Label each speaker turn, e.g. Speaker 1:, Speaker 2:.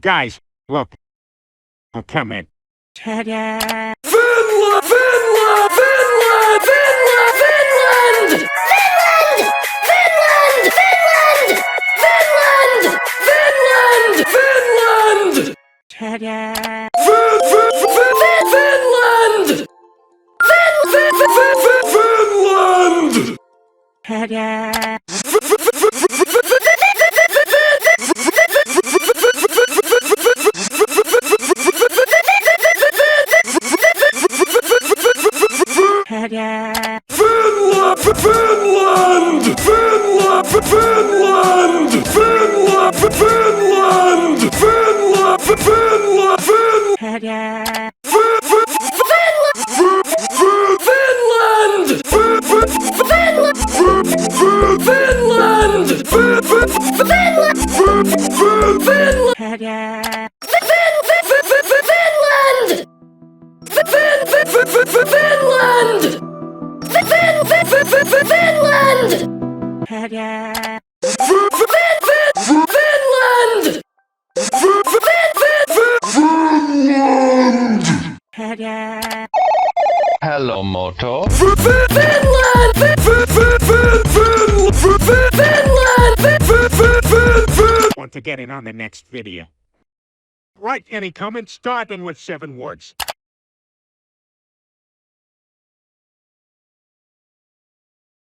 Speaker 1: Guys, look. I'll come in. Ta-da!
Speaker 2: Finland! Finland! Finland! Finland! Finland! Finland! Finland! Finland! Finland!
Speaker 1: Ta-da!
Speaker 2: Finland! Finland!
Speaker 1: Ta-da! Ta-da!
Speaker 2: Finland! Finland! Finland! Finland! Finland! Finland! Finland! Finland!
Speaker 1: Ta-da!
Speaker 3: Hello, Moto.
Speaker 1: Want to get in on the next video? Write any comments starting with 7 words.